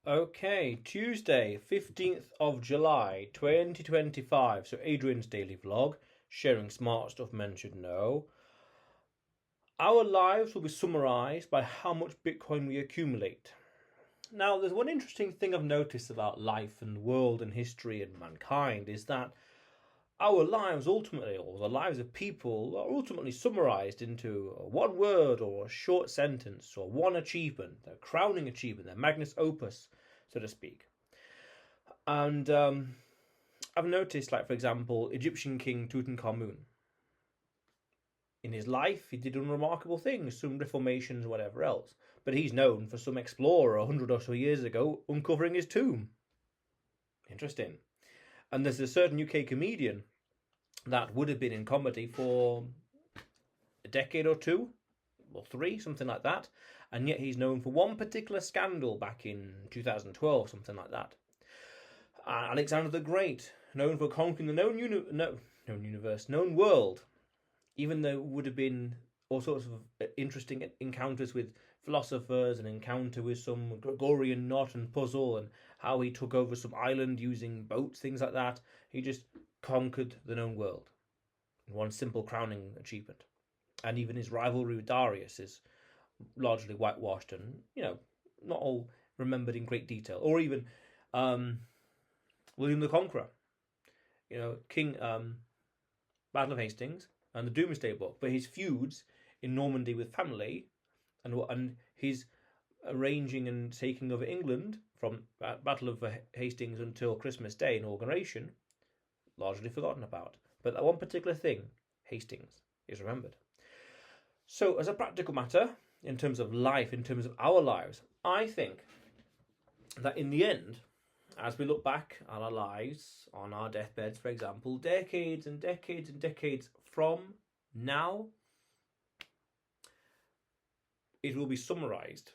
Okay, Tuesday, 15th of July, 2025. So Adrian's daily vlog, sharing smart stuff men should know. Our lives will be summarized by how much Bitcoin we accumulate. Now, there's one interesting thing I've noticed about life and the world and history and mankind is that our lives ultimately, or the lives of people, are ultimately summarized into one word or a short sentence or one achievement, their crowning achievement, their magnus opus, so to speak. And I've noticed, like, for example, Egyptian King Tutankhamun. In his life, he did unremarkable things, some reformations, whatever else. But he's known for some explorer 100 or so years ago uncovering his tomb. Interesting. And there's a certain UK comedian that would have been in comedy for a decade or two, or three, something like that. And yet he's known for one particular scandal back in 2012, something like that. Alexander the Great, known for conquering the known world, even though it would have been all sorts of interesting encounters with philosophers, an encounter with some Gregorian knot and puzzle, and how he took over some island using boats, things like that. He just conquered the known world in one simple crowning achievement. And even his rivalry with Darius is largely whitewashed and, not all remembered in great detail. Or even William the Conqueror, King Battle of Hastings and the Domesday Book, but his feuds in Normandy with family and his arranging and taking over England from Battle of Hastings until Christmas Day inauguration, largely forgotten about. But that one particular thing, Hastings, is remembered. So as a practical matter, in terms of life, in terms of our lives, I think that in the end, as we look back on our lives, on our deathbeds, for example, decades and decades and decades from now, it will be summarized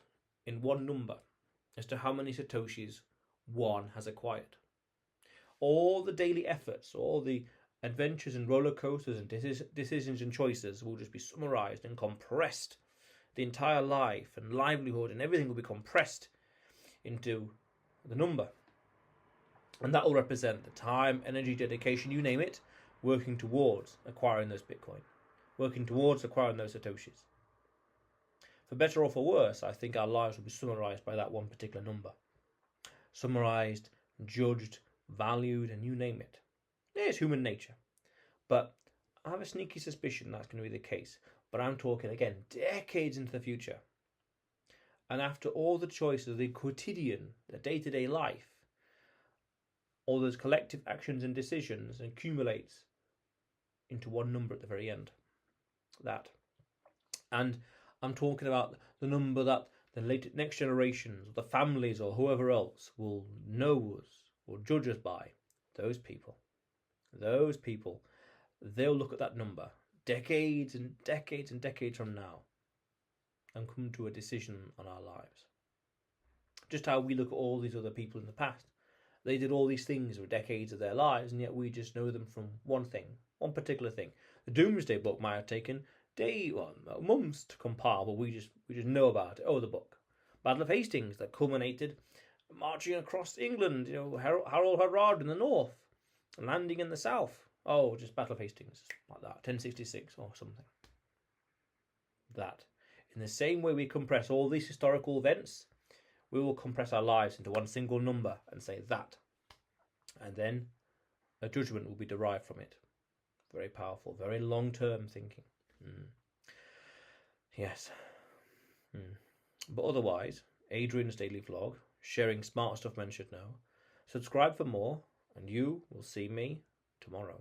in one number as to how many Satoshis one has acquired. All the daily efforts, all the adventures and roller coasters and decisions and choices will just be summarized and compressed. The entire life and livelihood and everything will be compressed into the number. And that will represent the time, energy, dedication, you name it, working towards acquiring those Bitcoin, working towards acquiring those Satoshis. For better or for worse, I think our lives will be summarized by that one particular number. Summarized, judged, valued, and you name it. It's human nature. But I have a sneaky suspicion that's going to be the case. But I'm talking, again, decades into the future. And after all the choices, the quotidian, the day-to-day life, all those collective actions and decisions accumulates into one number at the very end. That. And I'm talking about the number that the next generations, or the families, or whoever else will know us or judge us by. Those people, they'll look at that number decades and decades and decades from now and come to a decision on our lives. Just how we look at all these other people in the past. They did all these things for decades of their lives, and yet we just know them from one thing, one particular thing. The Domesday Book might have taken months to compile, but we just know about it. Oh, the book. Battle of Hastings that culminated marching across England, Harold Harrod in the north, landing in the south. Oh, just Battle of Hastings, like that, 1066 or something. That. In the same way we compress all these historical events, we will compress our lives into one single number and say that. And then a judgment will be derived from it. Very powerful, very long-term thinking. Yes. But otherwise, Adrian's daily vlog, sharing smart stuff men should know. Subscribe for more, and you will see me tomorrow.